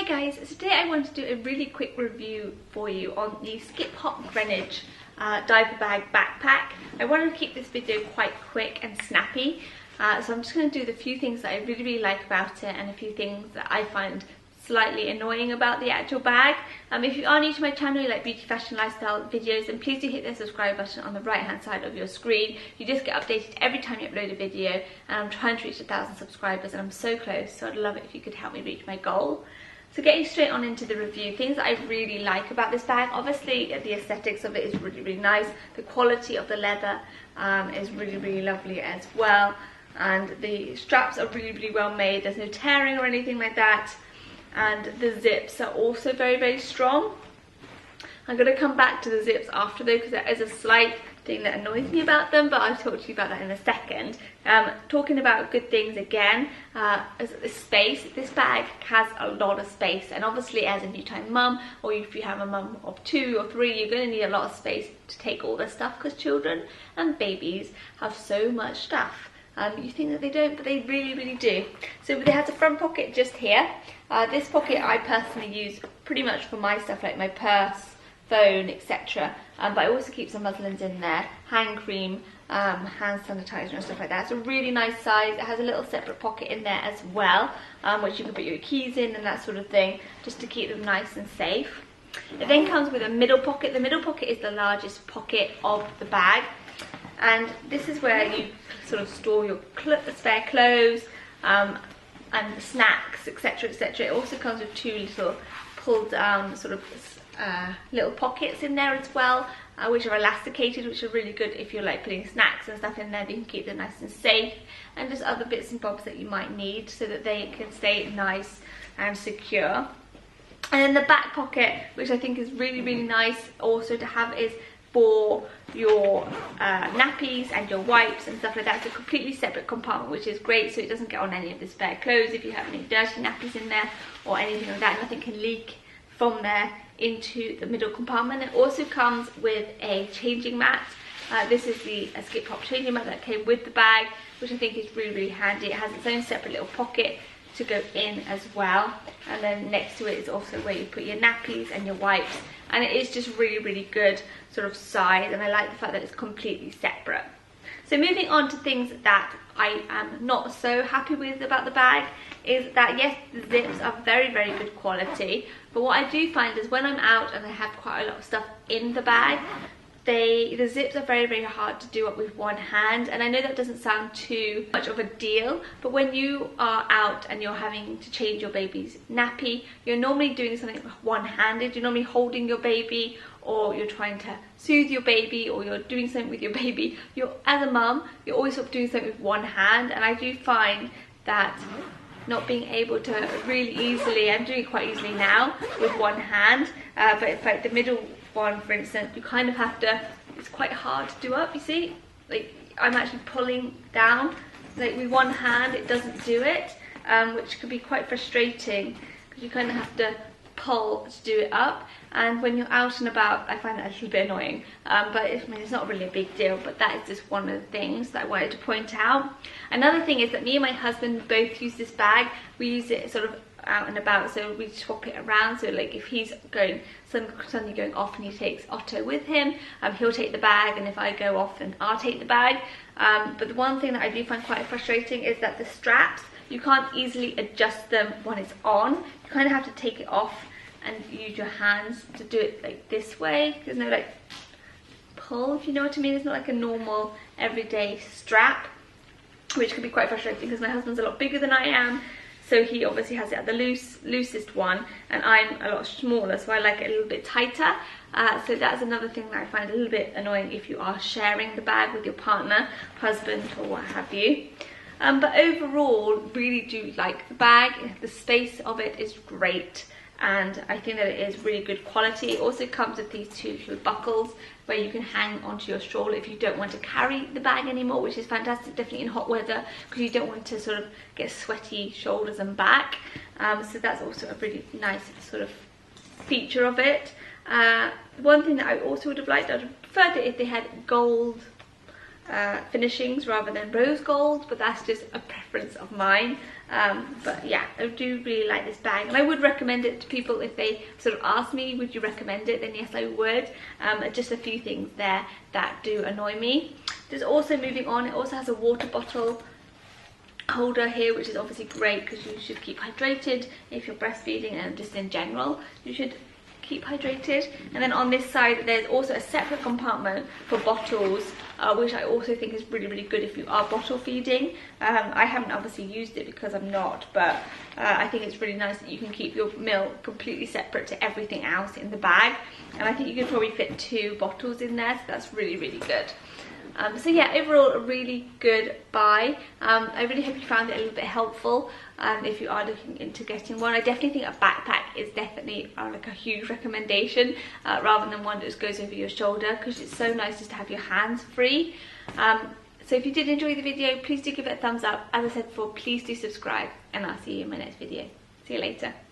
guys, so today I want to do a really quick review for you on the Skip Hop Greenwich diaper bag backpack. I wanted to keep this video quite quick and snappy, so I'm just going to do the few things that I really like about it and a few things that I find slightly annoying about the actual bag. If you are new to my channel, you like beauty, fashion, lifestyle videos, then please do hit the subscribe button on the right hand side of your screen. You just get updated every time you upload a video, and I'm trying to reach 1,000 subscribers and I'm so close, so I'd love it if you could help me reach my goal. So getting straight on into the review, things that I really like about this bag, obviously the aesthetics of it is really nice, the quality of the leather is really lovely as well, and the straps are really well made, there's no tearing or anything like that. And the zips are also very strong. I'm going to come back to the zips after though, because there is a slight thing that annoys me about them, but I'll talk to you about that in a second. Talking about good things again, is the space. This bag has a lot of space, and obviously as a new time mum, or if you have a mum of 2 or 3, you're going to need a lot of space to take all the stuff, because children and babies have so much stuff. You think that they don't, but they really do. So it has a front pocket just here. This pocket I personally use pretty much for my stuff, like my purse, phone, etc. But I also keep some muslins in there, hand cream, hand sanitizer and stuff like that. It's a really nice size. It has a little separate pocket in there as well, which you can put your keys in and that sort of thing, just to keep them nice and safe. It then comes with a middle pocket. The middle pocket is the largest pocket of the bag, and this is where you sort of store your spare clothes and snacks, etc. It also comes with 2 little pulled down sort of little pockets in there as well, which are elasticated, which are really good if you're like putting snacks and stuff in there. You can keep them nice and safe, and just other bits and bobs that you might need so that they can stay nice and secure. And then the back pocket, which I think is really nice also to have, is for your nappies and your wipes and stuff like that. It's a completely separate compartment, which is great, so it doesn't get on any of the spare clothes if you have any dirty nappies in there or anything like that. Nothing can leak from there into the middle compartment. It also comes with a changing mat. This is the Skip Hop changing mat that came with the bag, which I think is really handy. It has its own separate little pocket to go in as well, and then next to it is also where you put your nappies and your wipes, and it is just really good sort of size, and I like the fact that it's completely separate. So moving on to things that I am not so happy with about the bag, is that yes, the zips are very good quality, but what I do find is when I'm out and I have quite a lot of stuff in the bag, the zips are very hard to do up with one hand. And I know that doesn't sound too much of a deal, but when you are out and you're having to change your baby's nappy, you're normally doing something one-handed. You're normally holding your baby, or you're trying to soothe your baby, or you're doing something with your baby. As a mum, you're always sort of doing something with one hand, and I do find that not being able to really easily, I'm doing it quite easily now with one hand, but in fact the middle one, for instance, you kind of have to, it's quite hard to do up, you see, like I'm actually pulling down, like with one hand it doesn't do it, which could be quite frustrating, because you kind of have to pull to do it up. And when you're out and about, I find that a little bit annoying, but it's not really a big deal, but that is just one of the things that I wanted to point out. Another thing is that me and my husband both use this bag. We use it sort of out and about, so we swap it around. So like if he's going suddenly going off and he takes Otto with him, he'll take the bag, and if I go off then I'll take the bag. But the one thing that I do find quite frustrating is that the straps, you can't easily adjust them when it's on. You kind of have to take it off and use your hands to do it like this way. There's no like pull, if you know what I mean. It's not like a normal everyday strap, which can be quite frustrating because my husband's a lot bigger than I am, so he obviously has it at the loosest one, and I'm a lot smaller, so I like it a little bit tighter. So that's another thing that I find a little bit annoying if you are sharing the bag with your partner, husband, or what have you. But overall, really do like the bag. The space of it is great, and I think that it is really good quality. It also comes with these 2 little buckles where you can hang onto your stroller if you don't want to carry the bag anymore, which is fantastic, definitely in hot weather, because you don't want to sort of get sweaty shoulders and back. So that's also a really nice sort of feature of it. One thing that I also would have liked, I'd have preferred it if they had gold finishings rather than rose gold, but that's just a preference of mine. But yeah, I do really like this bag, and I would recommend it to people if they sort of ask me, would you recommend it? Then yes, I would. Just a few things there that do annoy me. There's also, moving on, it also has a water bottle holder here, which is obviously great because you should keep hydrated if you're breastfeeding, and just in general you should keep hydrated. And then on this side there's also a separate compartment for bottles, which I also think is really, really good if you are bottle feeding. I haven't obviously used it because I'm not, but I think it's really nice that you can keep your milk completely separate to everything else in the bag, and I think you could probably fit 2 bottles in there, so that's really, really good. So yeah, overall a really good buy. I really hope you found it a little bit helpful if you are looking into getting one. I definitely think a backpack is definitely like a huge recommendation, rather than one that just goes over your shoulder, because it's so nice just to have your hands free. So if you did enjoy the video, please do give it a thumbs up. As I said before, please do subscribe, and I'll see you in my next video. See you later.